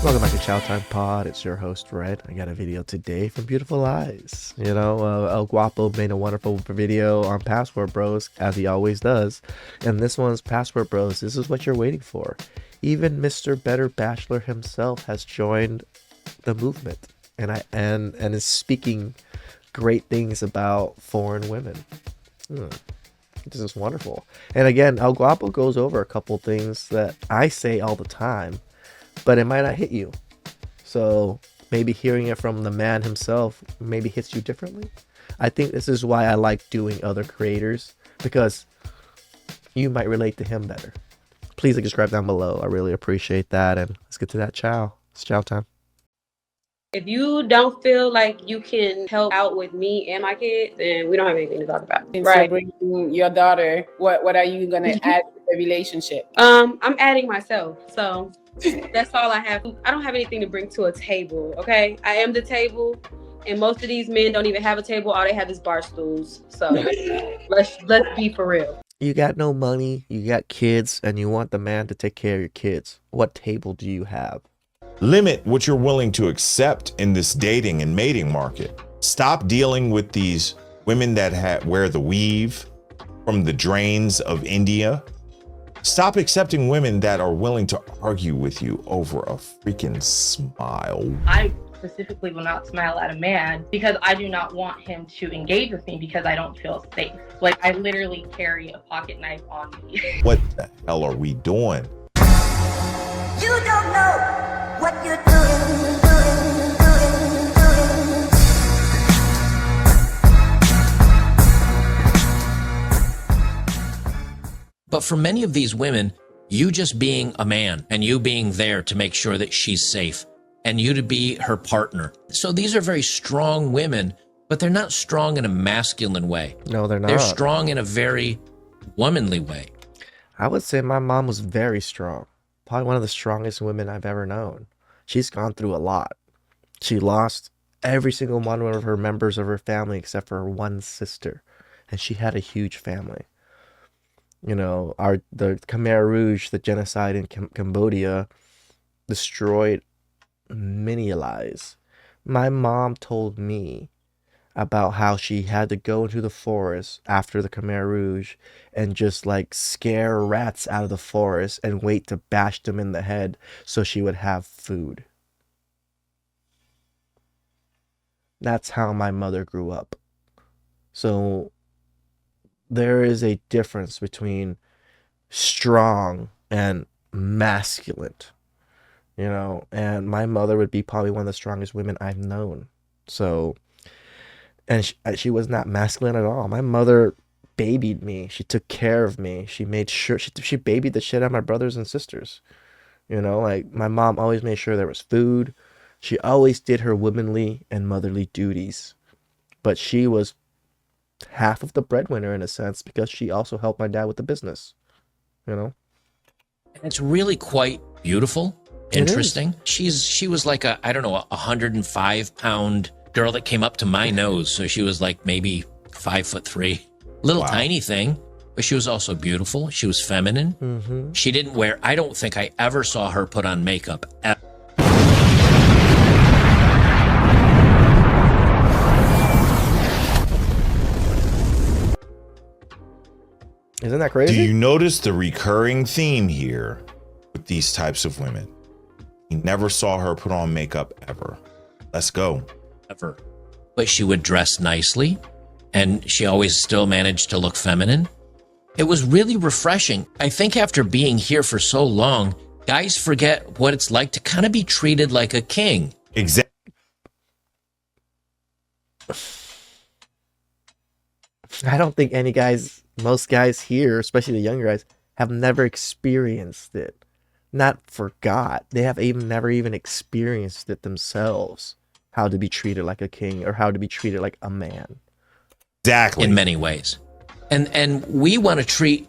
Welcome back to Chow Time Pod. It's your host, Red. I got a video today from Beautiful Eyes. El Guapo made a wonderful video on Password Bros, as he always does. And this one's Password Bros. This is what you're waiting for. Even Mr. Better Bachelor himself has joined the movement and is speaking great things about foreign women. This is wonderful. And again, El Guapo goes over a couple things that I say all the time, but it might not hit you. So maybe hearing it from the man himself maybe hits you differently. I think this is why I like doing other creators, because you might relate to him better. Please subscribe down below. I really appreciate that. And let's get to that chow. It's chow time. If you don't feel like you can help out with me and my kids, then we don't have anything to talk about. And right. So bringing your daughter, what are you going to add to the relationship? I'm adding myself. So that's all I have. I don't have anything to bring to a table, okay? I am the table, and most of these men don't even have a table. All they have is bar stools. So let's be for real. You got no money, you got kids, and you want the man to take care of your kids. What table do you have? Limit what you're willing to accept in this dating and mating market. Stop dealing with these women that wear the weave from the drains of India. Stop accepting women that are willing to argue with you over a freaking smile. I specifically will not smile at a man because I do not want him to engage with me because I don't feel safe. Like, I literally carry a pocket knife on me. What the hell are we doing? You don't know what you're doing. But for many of these women, you just being a man and you being there to make sure that she's safe and you to be her partner. So these are very strong women, but they're not strong in a masculine way. No, they're not. They're strong in a very womanly way. I would say my mom was very strong. Probably one of the strongest women I've ever known. She's gone through a lot. She lost every single one of her members of her family except for her one sister. And she had a huge family. You know, the Khmer Rouge, the genocide in Cambodia, destroyed many lives. My mom told me about how she had to go into the forest after the Khmer Rouge and just like scare rats out of the forest and wait to bash them in the head so she would have food. That's how my mother grew up. So there is a difference between strong and masculine, you know, and my mother would be probably one of the strongest women I've known. So, and she was not masculine at all. My mother babied me. She took care of me. She made sure, she babied the shit out of my brothers and sisters. You know, like my mom always made sure there was food. She always did her womanly and motherly duties. But she was half of the breadwinner in a sense because she also helped my dad with the business, you know. And it's really quite beautiful, interesting. She was like a 105-pound girl that came up to my nose. So she was like maybe 5'3", little tiny thing, but she was also beautiful. She was feminine. She didn't wear, I don't think I ever saw her put on makeup ever. Isn't that crazy? Do you notice the recurring theme here with these types of women? He never saw her put on makeup ever. Let's go. Ever. But she would dress nicely, and she always still managed to look feminine. It was really refreshing. I think after being here for so long, guys forget what it's like to kind of be treated like a king. Exactly. I don't think most guys here, especially the younger guys, have never experienced it. Not forgot. They have never even experienced it themselves. How to be treated like a king or how to be treated like a man. Exactly. In many ways. And we want to treat,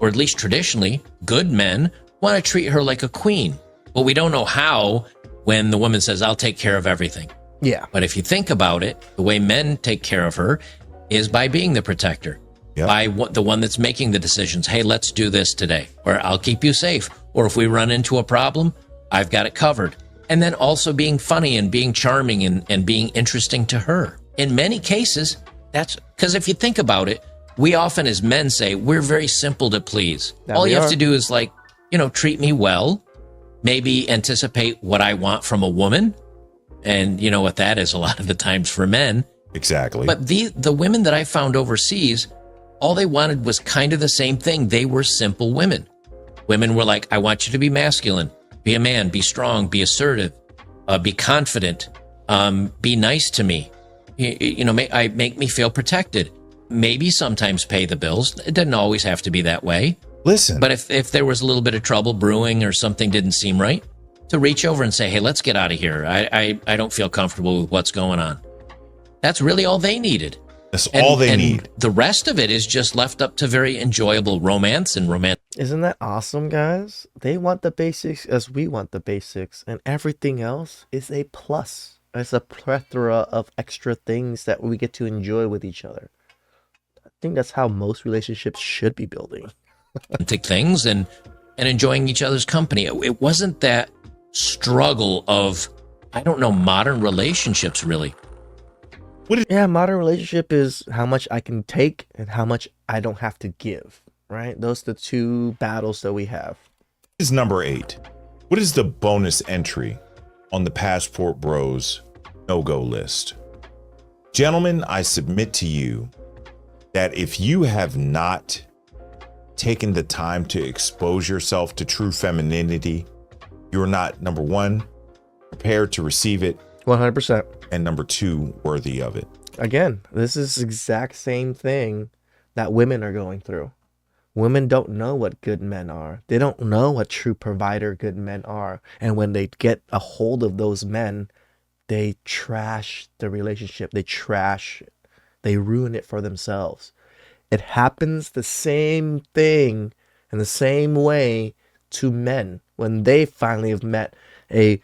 or at least traditionally, good men want to treat her like a queen. But we don't know how when the woman says, I'll take care of everything. Yeah. But if you think about it, the way men take care of her is by being the protector. Yep. By the one that's making the decisions. Hey, let's do this today. Or I'll keep you safe. Or if we run into a problem, I've got it covered. And then also being funny and being charming and being interesting to her. In many cases, that's because if you think about it, we often as men say, we're very simple to please. All you have to do is like, treat me well, maybe anticipate what I want from a woman. And you know what that is a lot of the times for men. Exactly. But the women that I found overseas, all they wanted was kind of the same thing. They were simple women. Women were like, I want you to be masculine, be a man, be strong, be assertive, be confident, be nice to me. Make me feel protected. Maybe sometimes pay the bills. It doesn't always have to be that way. Listen. But if there was a little bit of trouble brewing or something didn't seem right, to reach over and say, hey, let's get out of here. I don't feel comfortable with what's going on. That's really all they needed. That's all they need. The rest of it is just left up to very enjoyable romance and romantic. Isn't that awesome, guys? They want the basics as we want the basics, and everything else is a plus. It's a plethora of extra things that we get to enjoy with each other. I think that's how most relationships should be building. Things and enjoying each other's company. It wasn't that struggle of, modern relationships, really. Yeah, modern relationship is how much I can take and how much I don't have to give, right? Those are the two battles that we have. Is number 8. What is the bonus entry on the Passport Bros no-go list? Gentlemen, I submit to you that if you have not taken the time to expose yourself to true femininity, you're not, number 1, prepared to receive it. 100%. And number 2, worthy of it. Again, this is the exact same thing that women are going through. Women don't know what good men are. They don't know what true provider good men are. And when they get a hold of those men, they trash the relationship. They ruin it for themselves. It happens the same thing in the same way to men when they finally have met a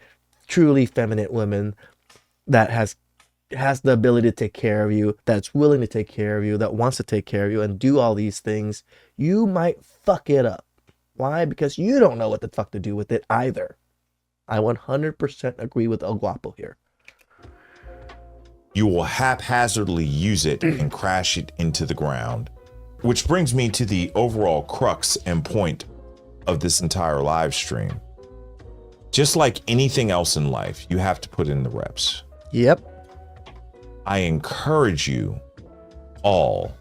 truly feminine woman that has the ability to take care of you, that's willing to take care of you, that wants to take care of you and do all these things. You might fuck it up. Why? Because you don't know what the fuck to do with it either. I 100% agree with El Guapo here. You will haphazardly use it and crash it into the ground. Which brings me to the overall crux and point of this entire live stream. Just like anything else in life, you have to put in the reps. Yep. I encourage you all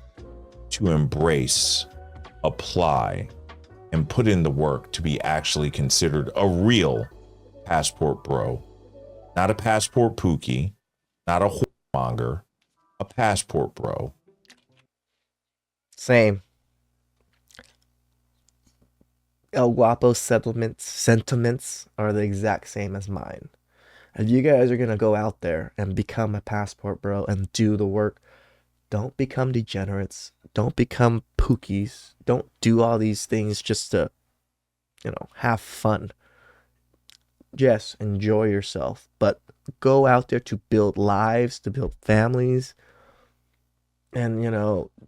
to embrace, apply, and put in the work to be actually considered a real passport bro. Not a passport pookie, not a whoremonger, a passport bro. Same. El Guapo's sentiments are the exact same as mine. If you guys are going to go out there and become a passport bro and do the work, don't become degenerates. Don't become pookies. Don't do all these things just to, have fun. Yes, enjoy yourself, but go out there to build lives, to build families. And,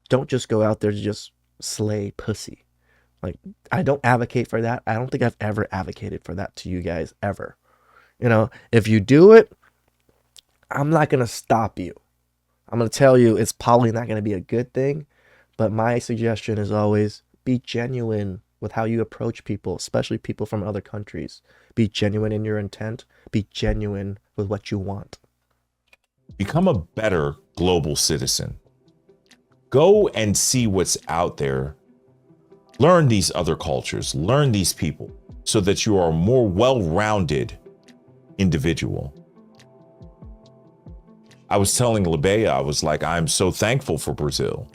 don't just go out there to just slay pussy. Like, I don't advocate for that. I don't think I've ever advocated for that to you guys, ever. If you do it, I'm not going to stop you. I'm going to tell you it's probably not going to be a good thing. But my suggestion is always be genuine with how you approach people, especially people from other countries. Be genuine in your intent. Be genuine with what you want. Become a better global citizen. Go and see what's out there. Learn these other cultures. Learn these people so that you are a more well-rounded individual. I was telling Lebea, I was like, I'm so thankful for Brazil.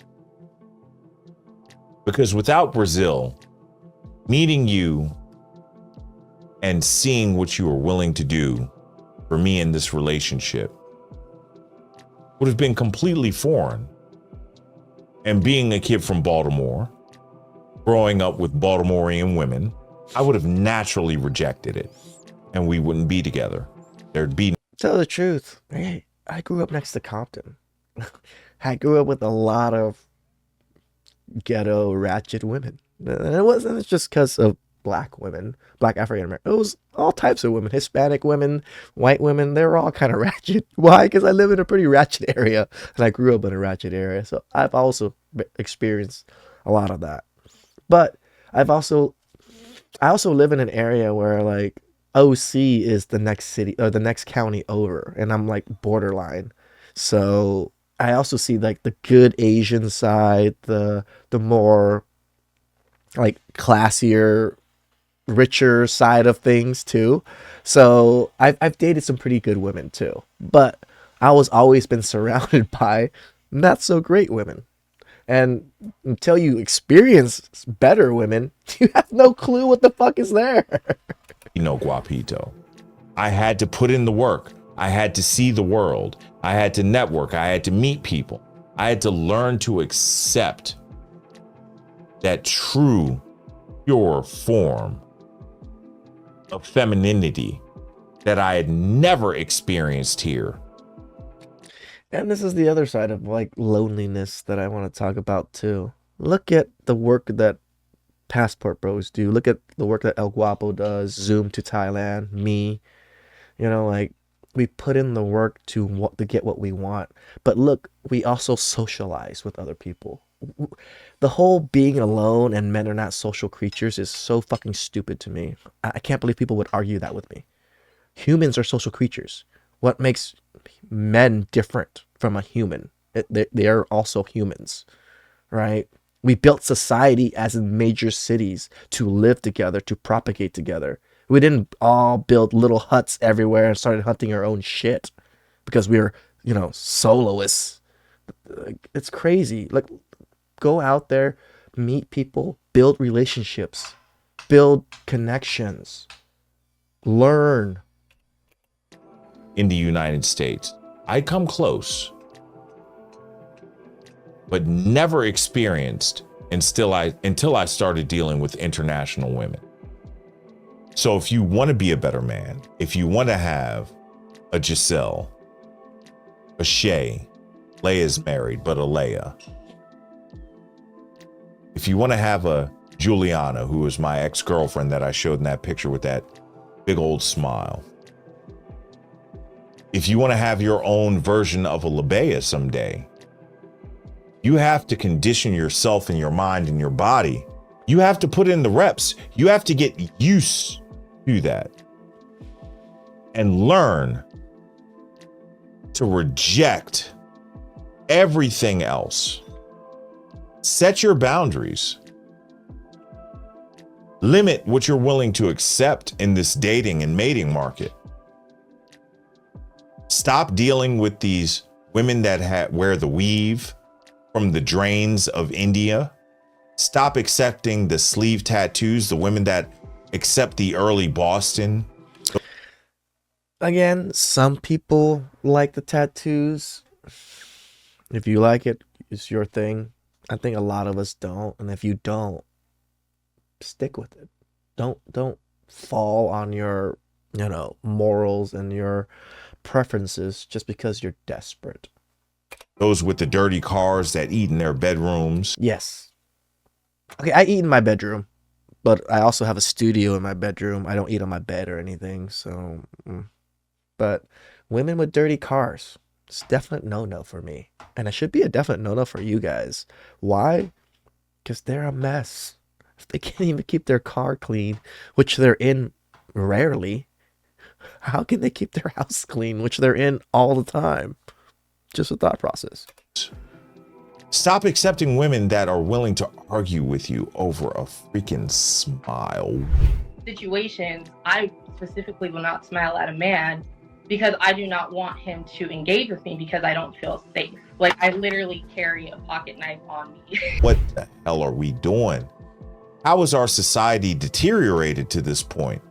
Because without Brazil, meeting you and seeing what you are willing to do for me in this relationship would have been completely foreign. And being a kid from Baltimore, growing up with Baltimorean women, I would have naturally rejected it. And we wouldn't be together. There'd be. Tell the truth. Hey, I grew up next to Compton. I grew up with a lot of ghetto ratchet women. And it wasn't just because of black women, black African American. It was all types of women, Hispanic women, white women. They were all kind of ratchet. Why? Because I live in a pretty ratchet area, and I grew up in a ratchet area. So I've also experienced a lot of that. But I also live in an area where like OC is the next city or the next county over, and I'm like borderline. So I also see like the good Asian side, the more like classier, richer side of things too. So I've dated some pretty good women too, but I was always been surrounded by not so great women. And until you experience better women, you have no clue what the fuck is there. Guapito. I had to put in the work. I had to see the world. I had to network. I had to meet people. I had to learn to accept that true, pure form of femininity that I had never experienced here. And this is the other side of like loneliness that I want to talk about too. Look at the work that Passport Bros do. Look at the work that El Guapo does, Zoom to Thailand, me. Like we put in the work to get what we want. But look, we also socialize with other people. The whole being alone and men are not social creatures is so fucking stupid to me. I can't believe people would argue that with me. Humans are social creatures. What makes men different from a human? They are also humans, right? We built society as in major cities to live together, to propagate together. We didn't all build little huts everywhere and started hunting our own shit because we were, soloists. It's crazy. Like, go out there, meet people, build relationships, build connections, learn. In the United States, I come close, but never experienced until I started dealing with international women. So if you want to be a better man, if you want to have a Giselle, a Shay, Leia's married, but a Leia. If you want to have a Juliana, who was my ex-girlfriend that I showed in that picture with that big old smile. If you want to have your own version of a Labea someday, you have to condition yourself and your mind and your body. You have to put in the reps. You have to get used to that and learn to reject everything else. Set your boundaries. Limit what you're willing to accept in this dating and mating market. Stop dealing with these women that wear the weave from the drains of India. Stop accepting the sleeve tattoos, the women that accept the early Boston. Again, some people like the tattoos. If you like it, it's your thing. I think a lot of us don't. And if you don't, stick with it. Don't fall on your, morals and your preferences just because you're desperate. Those with the dirty cars that eat in their bedrooms. Yes. Okay, I eat in my bedroom, but I also have a studio in my bedroom. I don't eat on my bed or anything, so. But women with dirty cars, it's definite no-no for me. And it should be a definite no-no for you guys. Why? Because they're a mess. If they can't even keep their car clean, which they're in rarely, how can they keep their house clean, which they're in all the time? Just a thought process. Stop accepting women that are willing to argue with you over a freaking smile. Situations, I specifically will not smile at a man because I do not want him to engage with me because I don't feel safe. Like, I literally carry a pocket knife on me. What the hell are we doing? How has our society deteriorated to this point?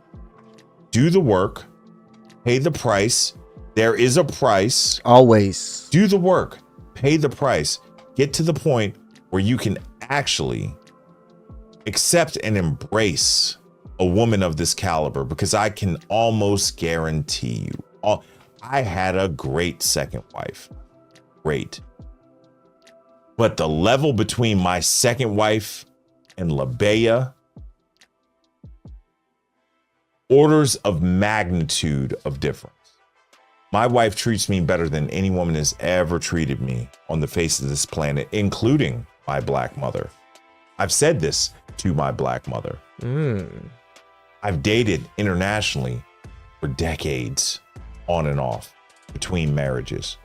Do the work, pay the price. There is a price. Always. Do the work, pay the price. Get to the point where you can actually accept and embrace a woman of this caliber, because I can almost guarantee you, I had a great second wife. Great. But the level between my second wife and Labea orders of magnitude of difference. My wife treats me better than any woman has ever treated me on the face of this planet, including my black mother. I've said this to my black mother. I've dated internationally for decades, on and off, between marriages.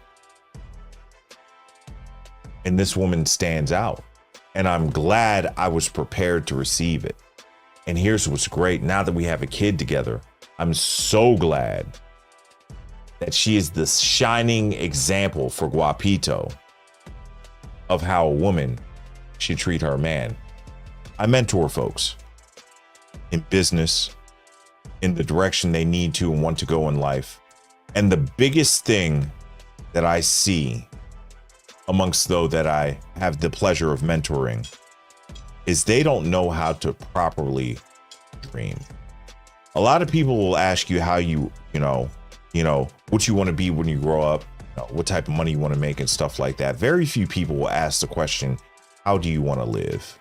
And this woman stands out. And I'm glad I was prepared to receive it. And here's what's great. Now that we have a kid together, I'm so glad that she is the shining example for Guapito of how a woman should treat her man. I mentor folks in business, in the direction they need to and want to go in life. And the biggest thing that I see amongst those that I have the pleasure of mentoring is they don't know how to properly dream. A lot of people will ask you how you know, what you want to be when you grow up, what type of money you want to make and stuff like that. Very few people will ask the question, how do you want to live?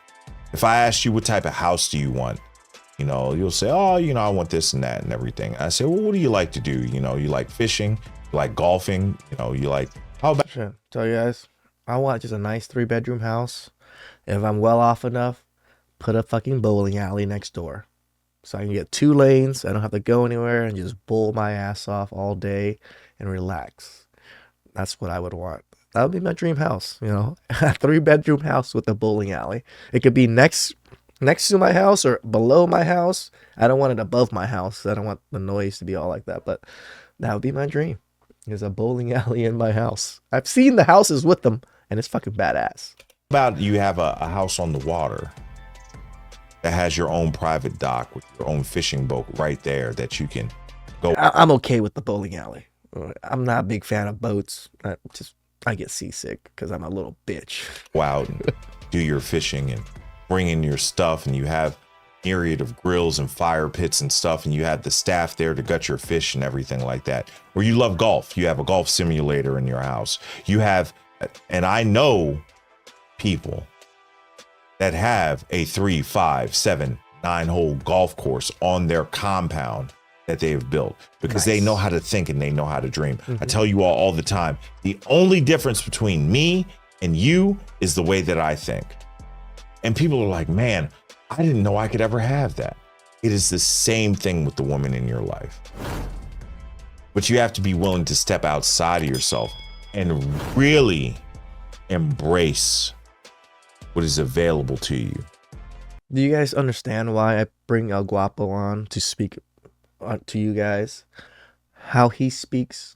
If I ask you what type of house do you want, you'll say, oh, I want this and that and everything. I say, well, what do you like to do? You like fishing, you like golfing, you like, how about? Sure. Tell you guys, I want just a nice 3-bedroom house. If I'm well off enough, put a fucking bowling alley next door. So I can get 2 lanes. I don't have to go anywhere and just bowl my ass off all day and relax. That's what I would want. That would be my dream house, a 3-bedroom house with a bowling alley. It could be next to my house or below my house. I don't want it above my house. I don't want the noise to be all like that, but that would be my dream. There's a bowling alley in my house. I've seen the houses with them, and it's fucking badass. About you have a house on the water that has your own private dock with your own fishing boat right there that you can go. I'm okay with the bowling alley. I'm not a big fan of boats. I get seasick because I'm a little bitch. Go out and do your fishing and bring in your stuff, and you have myriad of grills and fire pits and stuff, and you have the staff there to gut your fish and everything like that. Or you love golf. You have a golf simulator in your house. You have, and I know people that have a 3, 5, 7, 9 hole golf course on their compound that they have built because they know how to think and they know how to dream. I tell you all the time, the only difference between me and you is the way that I think. And people are like, man, I didn't know I could ever have that. It is the same thing with the woman in your life. But you have to be willing to step outside of yourself and really embrace what is available to you. Do you guys understand why I bring El Guapo on to speak to you guys? How he speaks,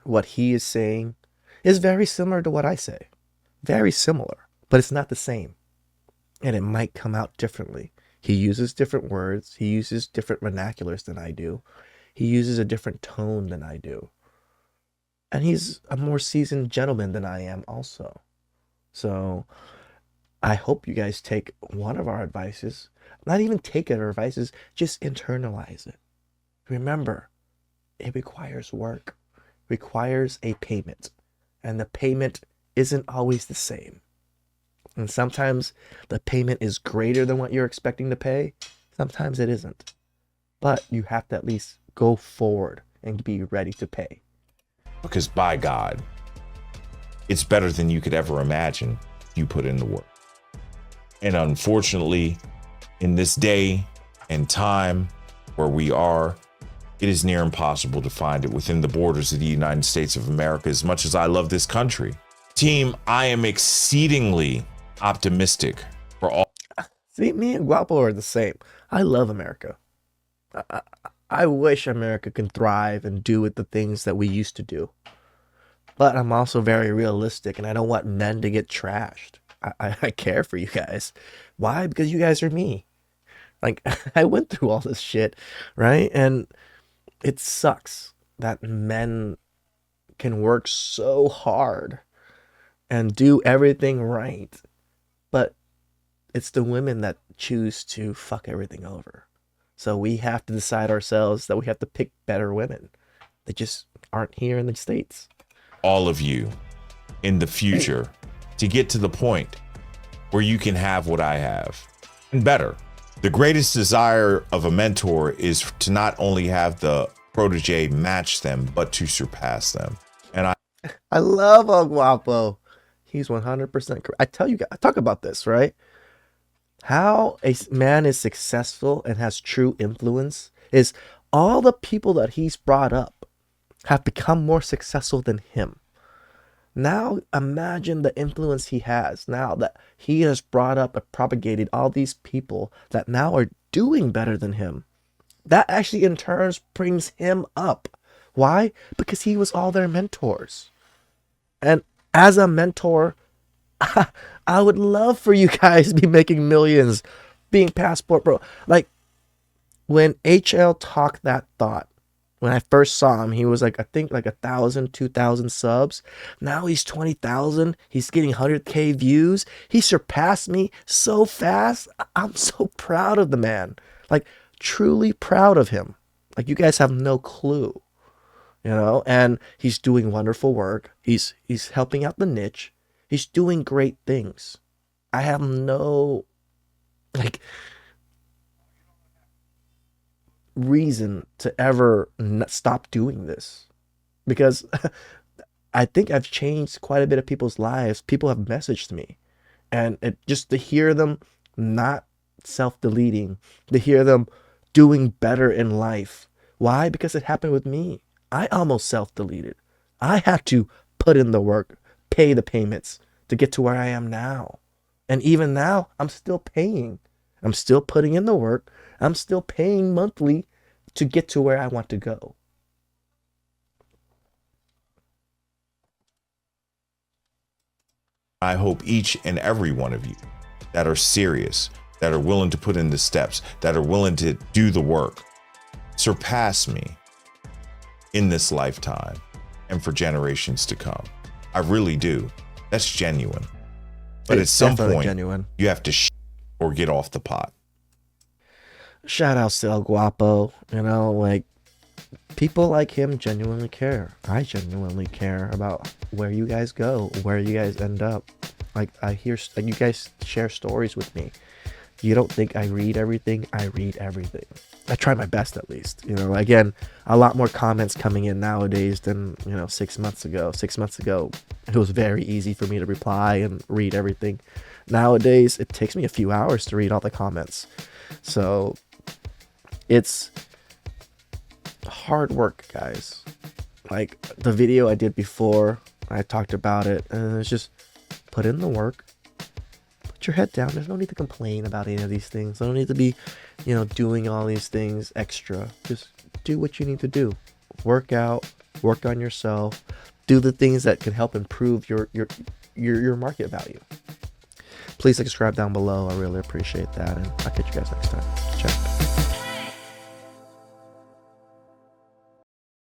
what he is saying is very similar to what I say. Very similar, but it's not the same. And it might come out differently. He uses different words. He uses different vernaculars than I do. He uses a different tone than I do. And he's a more seasoned gentleman than I am also. So I hope you guys take one of our advices. Not even take our advices, just internalize it. Remember, it requires work, requires a payment. And the payment isn't always the same. And sometimes the payment is greater than what you're expecting to pay. Sometimes it isn't. But you have to at least go forward and be ready to pay. Because by God, it's better than you could ever imagine if you put in the work. And unfortunately, in this day and time where we are, it is near impossible to find it within the borders of the United States of America, as much as I love this country. Team, I am exceedingly optimistic for all. See, me and Guapo are the same. I love America. I wish America can thrive and do with the things that we used to do. But I'm also very realistic, and I don't want men to get trashed. I care for you guys. Why? Because you guys are me. Like, I went through all this shit, right? And it sucks that men can work so hard and do everything right, but it's the women that choose to fuck everything over. So we have to decide ourselves that we have to pick better women. They just aren't here in the States. All of you in the future to get to the point where you can have what I have and better. The greatest desire of a mentor is to not only have the protege match them, but to surpass them. And I love El Guapo. He's 100% correct. I tell you guys, I talk about this, right? How a man is successful and has true influence is all the people that he's brought up have become more successful than him. Now imagine the influence he has now that he has brought up and propagated all these people that now are doing better than him. That actually in turn brings him up. Why? Because he was all their mentors. And as a mentor, I would love for you guys to be making millions, being passport bro. Like when HL talked that thought, when I first saw him, he was like, I think like 1,000, 2,000 subs. Now he's 20,000. He's getting 100K views. He surpassed me so fast. I'm so proud of the man. Like truly proud of him. Like you guys have no clue, you know, and he's doing wonderful work. He's helping out the niche. He's doing great things. I have no like reason to ever stop doing this because I think I've changed quite a bit of people's lives. People have messaged me and just to hear them not self-deleting, to hear them doing better in life. Why? Because it happened with me. I almost self-deleted. I had to put in the work, pay the payments to get to where I am now. And even now, I'm still paying. I'm still putting in the work. I'm still paying monthly to get to where I want to go. I hope each and every one of you that are serious, that are willing to put in the steps, that are willing to do the work, surpass me in this lifetime and for generations to come. I really do. That's genuine. But It's at some definitely point, genuine. you have to or get off the pot. Shout out to El Guapo. You know, like people like him genuinely care. I genuinely care about where you guys go, where you guys end up. Like I hear like you guys share stories with me. You don't think I read everything? I read everything. I try my best at least. You know, again, a lot more comments coming in nowadays than, 6 months ago. 6 months ago, it was very easy for me to reply and read everything. Nowadays, it takes me a few hours to read all the comments. So it's hard work, guys. Like the video I did before, I talked about it, and it's just put in the work. Put your head down. There's no need to complain about any of these things. There's no need to be, doing all these things extra. Just do what you need to do. Work out, work on yourself, do the things that can help improve your market value. Please subscribe down below. I really appreciate that, and I'll catch you guys next time. Ciao.